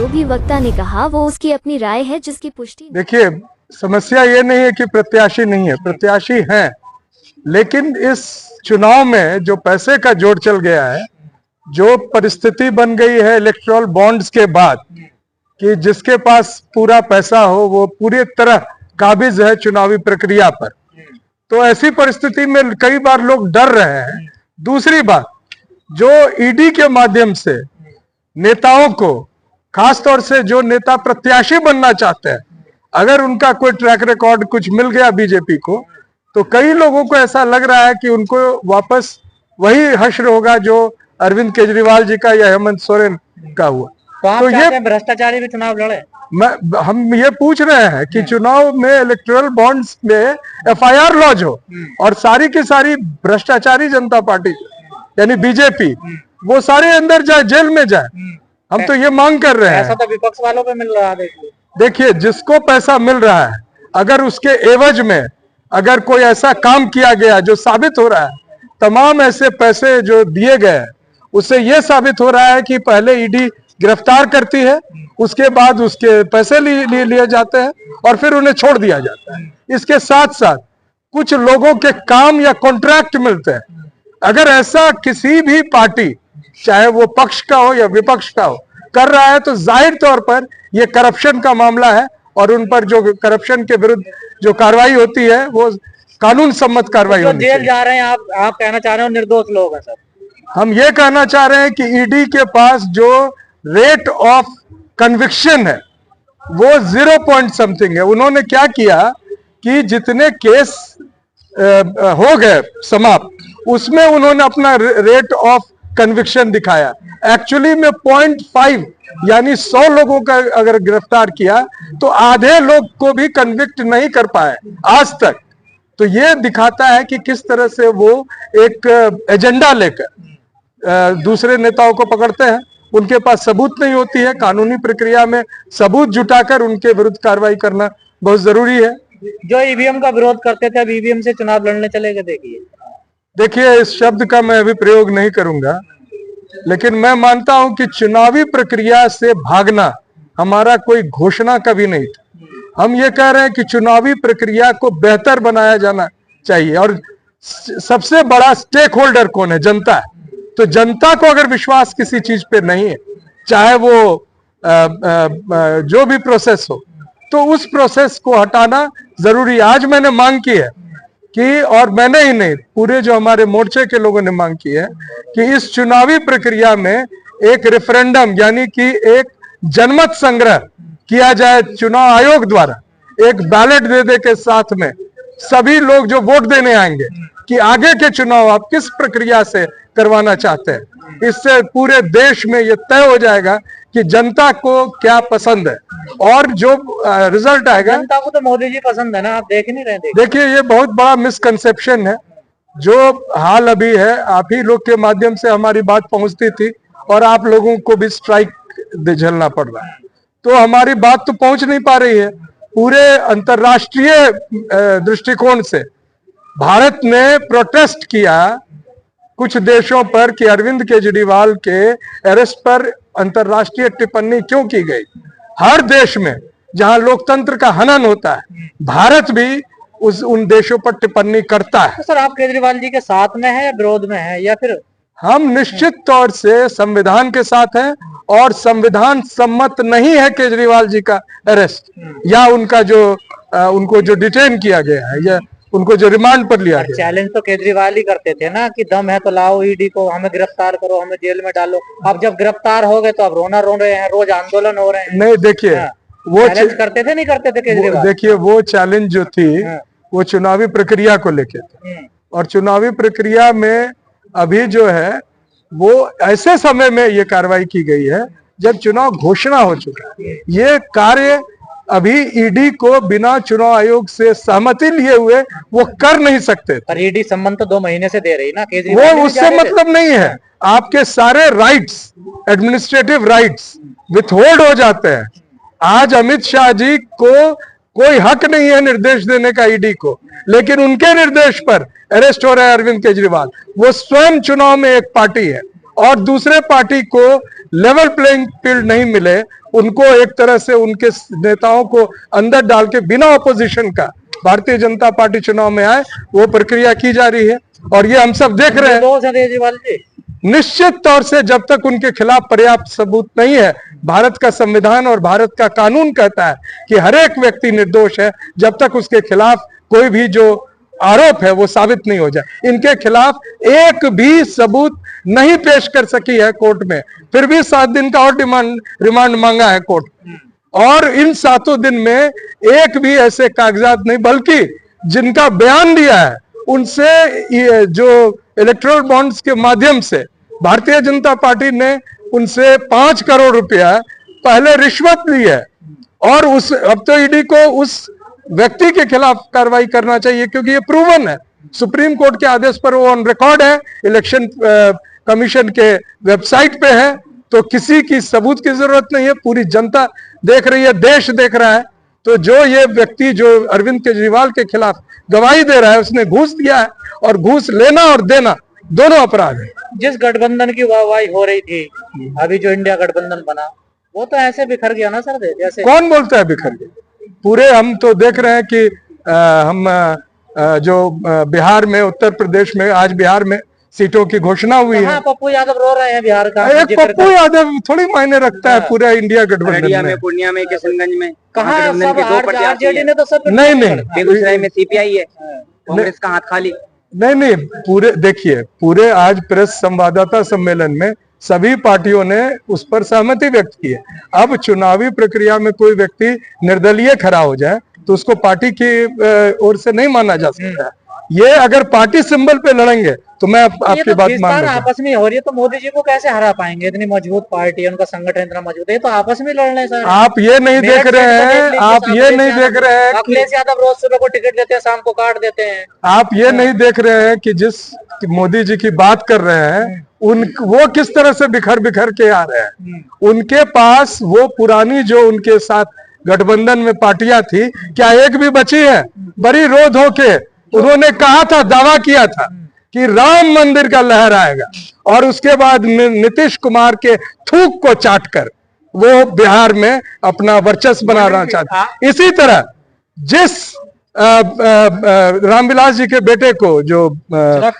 जो भी वक्ता ने कहा वो उसकी अपनी राय है जिसकी पुष्टि। देखिए, समस्या ये नहीं है कि प्रत्याशी नहीं है, प्रत्याशी हैं, लेकिन इस चुनाव में जो पैसे का जोड़ चल गया है, जो परिस्थिति बन गई है इलेक्टोरल बॉन्ड्स के बाद कि जिसके पास पूरा पैसा हो वो पूरी तरह काबिज है चुनावी प्रक्रिया पर, तो ऐसी परिस्थिति में कई बार लोग डर रहे हैं। दूसरी बात, जो ईडी के माध्यम से नेताओं को, खासतौर से जो नेता प्रत्याशी बनना चाहते हैं, अगर उनका कोई ट्रैक रिकॉर्ड कुछ मिल गया बीजेपी को, तो कई लोगों को ऐसा लग रहा है कि उनको वापस वही हश्र होगा जो अरविंद केजरीवाल जी का या हेमंत सोरेन का हुआ। तो ये भ्रष्टाचारी भी चुनाव लड़े। हम ये पूछ रहे हैं कि चुनाव में इलेक्टोरल बॉन्ड्स में एफआईआर लॉन्च हो और सारी की सारी भ्रष्टाचारी जनता पार्टी यानी बीजेपी वो सारे अंदर जाए, जेल में जाए। हम तो ये मांग कर रहे हैं। ऐसा तो विपक्ष वालों पे मिल रहा है। देखिए, जिसको पैसा मिल रहा है, अगर उसके एवज में अगर कोई ऐसा काम किया गया जो साबित हो रहा है, तमाम ऐसे पैसे जो दिए गए उससे यह साबित हो रहा है कि पहले ईडी गिरफ्तार करती है, उसके बाद उसके पैसे लिए जाते हैं और फिर उन्हें छोड़ दिया जाता है। इसके साथ साथ कुछ लोगों के काम या कॉन्ट्रैक्ट मिलते हैं। अगर ऐसा किसी भी पार्टी, चाहे वो पक्ष का हो या विपक्ष का हो, कर रहा है तो जाहिर तौर पर यह करप्शन का मामला है और उन पर जो करप्शन के विरुद्ध जो कार्रवाई होती है वो कानून सम्मत कार्रवाई होनी चाहिए। जेल जा रहे हैं आप कहना चाह रहे हो निर्दोष लोग हैं सर? हम ये कहना चाह रहे हैं कि ईडी के पास जो रेट ऑफ कन्विक्शन है वो 0 पॉइंट समथिंग है। उन्होंने क्या किया कि जितने केस हो गए समाप्त, उसमें उन्होंने अपना रेट ऑफ कन्विक्शन दिखाया। एक्चुअली में 0.5 यानी 100 लोगों का अगर गिरफ्तार किया तो आधे लोग को भी कन्विक्ट नहीं कर पाए आज तक। तो ये दिखाता है कि किस तरह से वो एक एजेंडा लेकर दूसरे नेताओं को पकड़ते हैं। उनके पास सबूत नहीं होती है, कानूनी प्रक्रिया में सबूत जुटाकर उनके विरुद्ध कार्रवाई करना बहुत जरूरी है। जो ईवीएम का विरोध करते थे अब ईवीएम से चुनाव लड़ने चले गए। देखिए, इस शब्द का मैं अभी प्रयोग नहीं करूंगा, लेकिन मैं मानता हूं कि चुनावी प्रक्रिया से भागना हमारा कोई घोषणा कभी नहीं था। हम ये कह रहे हैं कि चुनावी प्रक्रिया को बेहतर बनाया जाना चाहिए और सबसे बड़ा स्टेक होल्डर कौन है? जनता है। तो जनता को अगर विश्वास किसी चीज पे नहीं है, चाहे वो जो भी प्रोसेस हो, तो उस प्रोसेस को हटाना जरूरी। आज मैंने मांग की है कि, और मैंने ही नहीं, पूरे जो हमारे मोर्चे के लोगों ने मांग की है कि इस चुनावी प्रक्रिया में एक रेफरेंडम यानी कि एक जनमत संग्रह किया जाए चुनाव आयोग द्वारा। एक बैलेट दे दे के साथ में सभी लोग जो वोट देने आएंगे कि आगे के चुनाव आप किस प्रक्रिया से करवाना चाहते हैं। इससे पूरे देश में यह तय हो जाएगा कि जनता को क्या पसंद है और जो रिजल्ट आएगा। जनता को तो मोदी जी पसंद है ना, आप देख नहीं रहे। देखिए, ये बहुत बड़ा मिसकंसेप्शन है जो हाल अभी है। आप ही लोग के माध्यम से हमारी बात पहुंचती थी और आप लोगों को भी स्ट्राइक झेलना पड़ रहा है, तो हमारी बात तो पहुंच नहीं पा रही है। पूरे अंतर्राष्ट्रीय दृष्टिकोण से भारत ने प्रोटेस्ट किया कुछ देशों पर कि अरविंद केजरीवाल के अरेस्ट पर अंतर्राष्ट्रीय टिप्पणी क्यों की गई। हर देश में जहां लोकतंत्र का हनन होता है, भारत भी उन देशों पर टिप्पणी करता है। तो सर, आप केजरीवाल जी के साथ में है या विरोध में है, या फिर? हम निश्चित तौर से संविधान के साथ हैं और संविधान सम्मत नहीं है केजरीवाल जी का अरेस्ट या उनका जो उनको जो डिटेन किया गया है या उनको जो रिमांड पर लिया गया। चैलेंज तो केजरीवाल ही करते थे ना कि दम है तो लाओ ईडी को, हमें गिरफ्तार करो, हमें जेल में डालो। अब जब गिरफ्तार हो गए तो अब रोना रो रहे हैं, रोज आंदोलन हो रहे हैं। नहीं, देखिए, वो चैलेंज करते थे नहीं करते थे केजरीवाल? देखिए, वो चैलेंज जो थी वो चुनावी प्रक्रिया को लेके थी और चुनावी प्रक्रिया में अभी जो है वो ऐसे समय में ये कार्रवाई की गई है जब चुनाव घोषणा हो चुका है। ये कार्य अभी ईडी को बिना चुनाव आयोग से सहमति लिए हुए वो कर नहीं सकते। पर ईडी संबंध तो 2 महीने से दे रही ना केजरीवाल, वो उससे मतलब नहीं है। आपके सारे राइट्स, एडमिनिस्ट्रेटिव राइट्स विथहोल्ड हो जाते हैं। आज अमित शाह जी को कोई हक नहीं है निर्देश देने का ईडी को, लेकिन उनके निर्देश पर अरेस्ट हो रहे हैं अरविंद केजरीवाल। वो स्वयं चुनाव में एक पार्टी है और दूसरे पार्टी को लेवल प्लेइंग फील्ड नहीं मिले, उनको एक तरह से उनके नेताओं को अंदर डाल के बिना ऑपोजिशन का भारतीय जनता पार्टी चुनाव में आए, वो प्रक्रिया की जा रही है और ये हम सब देख रहे हैं। निश्चित तौर से जब तक उनके खिलाफ पर्याप्त सबूत नहीं है, भारत का संविधान और भारत का कानून कहता है कि हर एक व्यक्ति निर्दोष है, जब तक उसके खिलाफ कोई भी जो आरोप है वो साबित नहीं हो जाए। इनके खिलाफ एक भी सबूत नहीं पेश कर सकी है कोर्ट में, फिर भी 7 दिन का और रिमांड मांगा है कोर्ट, और इन 7 दिन में एक भी ऐसे कागजात नहीं, बल्कि जिनका बयान दिया है उनसे जो इलेक्टोरल बॉन्ड्स के माध्यम से भारतीय जनता पार्टी ने उनसे 5 करोड़ रुपया पहले रिश्वत ली है, और अब तो ईडी को उस व्यक्ति के खिलाफ कार्रवाई करना चाहिए, क्योंकि ये प्रूवन है, सुप्रीम कोर्ट के आदेश पर वो ऑन रिकॉर्ड है, इलेक्शन कमीशन के वेबसाइट पे है, तो किसी की सबूत की जरूरत नहीं है, पूरी जनता देख रही है, देश देख रहा है। तो जो ये व्यक्ति जो अरविंद केजरीवाल के खिलाफ गवाही दे रहा है, उसने घूस दिया है, और घूस लेना और देना दोनों अपराध है। जिस गठबंधन की वाहवाही हो रही थी, अभी जो इंडिया गठबंधन बना, वो तो ऐसे बिखर गया ना सर, जैसे कौन बोलता है बिखर गया? पूरे हम तो देख रहे हैं कि जो बिहार में, उत्तर प्रदेश में, आज बिहार में सीटों की घोषणा हुई है। पप्पू यादव रो रहे हैं बिहार का। एक पप्पू यादव थोड़ी मायने रखता है पूरा इंडिया गठबंधन में। पूर्णिया में, किशनगंज में, कहाँ आरजेडी ने तो सब नहीं, बेगूसराय में सीपीआई है, कांग्रेस का हाथ खाली। नहीं, पूरे देखिए, पूरे आज प्रेस संवाददाता सम्मेलन में सभी पार्टियों ने उस पर सहमति व्यक्त की है। अब चुनावी प्रक्रिया में कोई व्यक्ति निर्दलीय खड़ा हो जाए तो उसको पार्टी की ओर से नहीं माना जा सकता। ये अगर पार्टी सिंबल पे लड़ेंगे तो मैं आपकी बात मान रहा हूं। आपस में हो रही है तो मोदी जी को कैसे हरा पाएंगे? इतनी मजबूत पार्टी है, उनका संगठन इतना मजबूत है, तो आपस में लड़ रहे सर। आप ये नहीं देख रहे हैं, आप ये नहीं देख रहे हैं, अखिलेश यादव रोज सुबह को टिकट देते हैं, शाम को काट देते हैं। आप ये नहीं देख रहे हैं कि जिस मोदी जी की बात कर रहे हैं वो किस तरह से बिखर बिखर के आ रहे हैं। उनके पास वो पुरानी जो उनके साथ गठबंधन में पार्टियां थी, क्या एक भी बची है? बड़ी रो धो के उन्होंने कहा था, दावा किया था कि राम मंदिर का लहर आएगा, और उसके बाद नीतीश कुमार के थूक को चाटकर वो बिहार में अपना वर्चस्व बनाना चाहते। इसी तरह जिस रामविलास जी के बेटे को, जो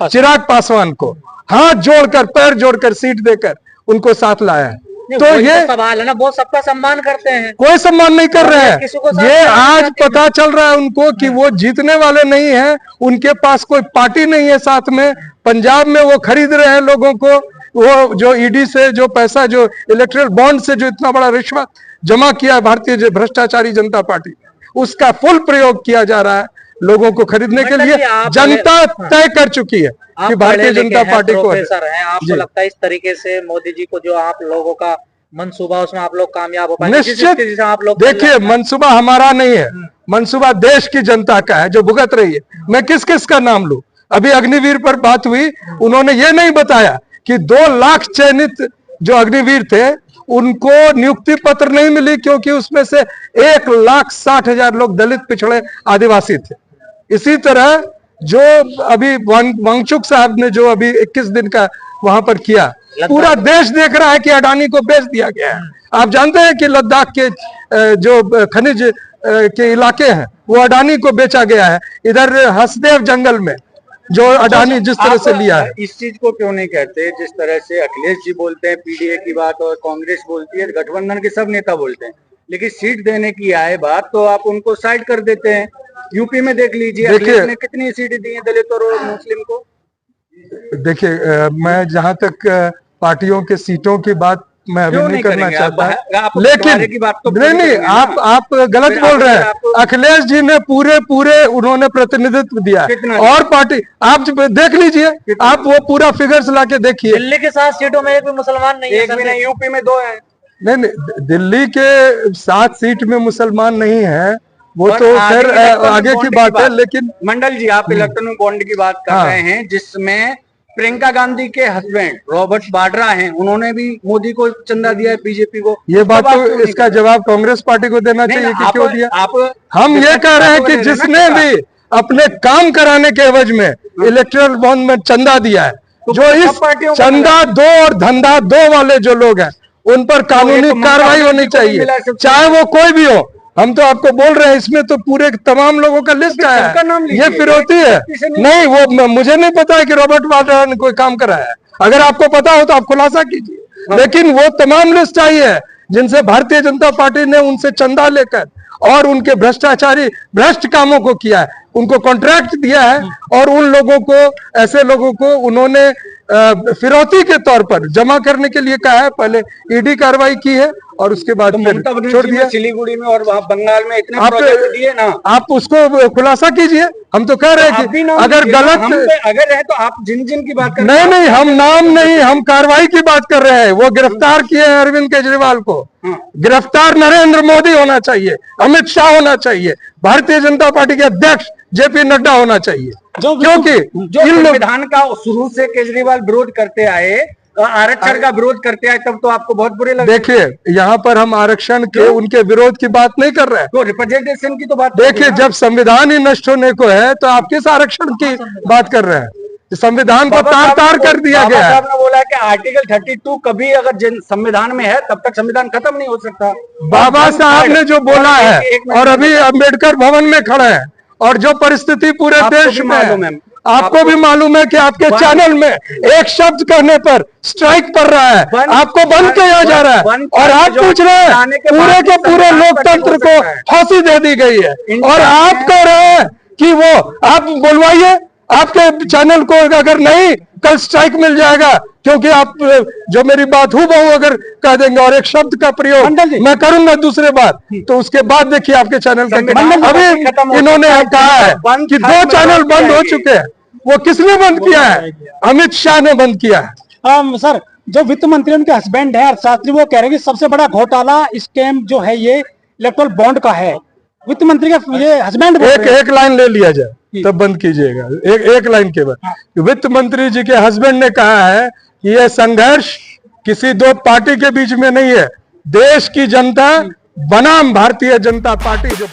चिराग पासवान को हाथ जोड़कर, पैर जोड़कर, सीट देकर उनको साथ लाया है, तो ये सवाल है ना, वो सबका सम्मान करते हैं। कोई सम्मान नहीं कर रहे हैं। ये आज पता चल रहा है उनको कि वो जीतने वाले नहीं हैं, उनके पास कोई पार्टी नहीं है साथ में। पंजाब में वो खरीद रहे हैं लोगों को, वो जो ईडी से जो पैसा, जो इलेक्टोरल बॉन्ड से जो इतना बड़ा रिश्वत जमा किया भारतीय भ्रष्टाचारी जनता पार्टी, उसका फुल प्रयोग किया जा रहा है लोगों को खरीदने के लिए। जनता तय कर चुकी है कि भारतीय जनता पार्टी को है। आपको लगता है इस तरीके से मोदी जी को जो आप लोगों का मंसूबा, उसमें आप लोग कामयाब हो पाएंगे? निश्चित। आप लोग देखिए, मंसूबा हमारा नहीं है, मंसूबा देश की जनता का है जो भुगत रही है। मैं किस किस का नाम लूं? अभी अग्निवीर पर बात हुई, उन्होंने ये नहीं बताया कि 2 लाख चयनित जो अग्निवीर थे उनको नियुक्ति पत्र नहीं मिली, क्योंकि उसमें से 1,60,000 लोग दलित, पिछड़े, आदिवासी थे। इसी तरह जो अभी वांगचुक साहब ने जो अभी 21 दिन का वहां पर किया, पूरा देश देख रहा है कि अडानी को बेच दिया गया है। आप जानते हैं कि लद्दाख के जो खनिज के इलाके हैं वो अडानी को बेचा गया है। इधर हसदेव जंगल में जो अडानी जिस तरह से लिया है। इस चीज को क्यों नहीं कहते? जिस तरह से अखिलेश जी बोलते हैं पीडीए की बात, और कांग्रेस बोलती है, गठबंधन के सब नेता बोलते हैं, लेकिन सीट देने की आए बात तो आप उनको साइड कर देते हैं। यूपी में देख लीजिए, अखिलेश ने कितनी सीटें दी हैं दलित और मुस्लिम को। देखिए, मैं जहां तक पार्टियों के सीटों की बात मैं अभी नहीं करना चाहता, लेकिन की बात तो नहीं, आप गलत बोल रहे हैं। अखिलेश जी ने पूरे उन्होंने प्रतिनिधित्व दिया है, और पार्टी आप देख लीजिए, आप वो पूरा फिगर्स ला के देखिए। दिल्ली के 7 सीटों में एक भी मुसलमान नहीं है, एक भी नहीं, यूपी में 2 है। नहीं, दिल्ली के 7 सीट में मुसलमान नहीं है, वो तो खैर आगे की बात है। लेकिन मंडल जी, आप इलेक्ट्रॉनिक बॉन्ड की बात कर रहे हैं, जिसमें प्रियंका गांधी के हस्बैंड रॉबर्ट वाड्रा हैं, उन्होंने भी मोदी को चंदा दिया है, बीजेपी को। ये बात तो इसका जवाब कांग्रेस पार्टी को देना चाहिए कि क्यों दिया। हम ये कह रहे हैं कि जिसने भी अपने काम कराने के एवज में इलेक्टोरल बॉन्ड में चंदा दिया है, जो इस सब पार्टियों को चंदा दो और धंधा दो वाले जो लोग हैं उन पर कानूनी कार्रवाई होनी चाहिए, चाहे वो कोई भी हो। हम तो आपको बोल रहे हैं, इसमें तो पूरे तमाम लोगों का लिस्ट आया है। ये फिरौती है नहीं, वो मुझे नहीं पता है कि रॉबर्ट वाड्रा ने कोई काम कराया है। अगर आपको पता हो तो आप खुलासा कीजिए, लेकिन वो तमाम लिस्ट आई है जिनसे भारतीय जनता पार्टी ने उनसे चंदा लेकर और उनके भ्रष्ट कामों को किया है, उनको कॉन्ट्रैक्ट दिया है और उन लोगों को, ऐसे लोगों को उन्होंने फिरौती के तौर पर जमा करने के लिए कहा है। पहले ईडी कार्रवाई की है और उसके बाद फिर छोड़ दिया। सिलीगुड़ी में और वहाँ बंगाल में इतने प्रोजेक्ट दिए ना, आप उसको खुलासा कीजिए। हम तो कह रहे हैं कि अगर गलत अगर है तो आप जिन की बात कर नहीं नहीं, हम नाम नहीं, हम कार्रवाई की बात कर रहे हैं। वो गिरफ्तार किए हैं अरविंद केजरीवाल को, गिरफ्तार नरेंद्र मोदी होना चाहिए, अमित शाह होना चाहिए, भारतीय जनता पार्टी के अध्यक्ष जेपी नड्डा होना चाहिए, क्योंकि जो संविधान का शुरू से केजरीवाल विरोध करते आए, आरक्षण का विरोध करते आए, तब तो आपको बहुत बुरे लगे। देखिए, यहाँ पर हम आरक्षण के उनके विरोध की बात नहीं कर रहे हैं, तो रिप्रेजेंटेशन की तो बात। देखिए, जब संविधान ही नष्ट होने को है तो आप किस आरक्षण की बात कर रहे हैं? संविधान को तार कर दिया गया है। आपने बोला कि आर्टिकल 32 कभी अगर संविधान में है तब तक संविधान खत्म नहीं हो सकता। बाबा साहब ने जो बोला है, और अभी अम्बेडकर भवन में खड़े हैं, और जो परिस्थिति पूरे देश में है, आपको भी मालूम है कि आपके चैनल में एक शब्द कहने पर स्ट्राइक पड़ रहा है, आपको बंद किया जा रहा है, और आप पूछ रहे हैं पूरे के पूरे लोकतंत्र को फांसी दे दी गई है, और आप कह रहे हैं कि वो आप बुलवाइए आपके चैनल को, अगर नहीं कल स्ट्राइक मिल जाएगा, क्योंकि आप जो मेरी बात हूबहू अगर कह देंगे और एक शब्द का प्रयोग मैं करूंगा दूसरे बार, तो उसके बाद देखिए आपके चैनल का। अभी इन्होंने कहा है कि 2 चैनल बंद हो चुके हैं। वो किसने बंद किया है? अमित शाह ने बंद किया है। सर, जो वित्त मंत्री उनके हस्बैंड है अर्थशास्त्री, वो कह रहे हैं कि सबसे बड़ा घोटाला स्कैम जो है ये इलेक्टोरल बॉन्ड का है। वित्त मंत्री का ये हस्बैंड एक लाइन ले लिया जाए तब बंद कीजिएगा, एक लाइन के बाद। वित्त मंत्री जी के हस्बैंड ने कहा है कि यह संघर्ष किसी 2 पार्टी के बीच में नहीं है, देश की जनता बनाम भारतीय जनता पार्टी जो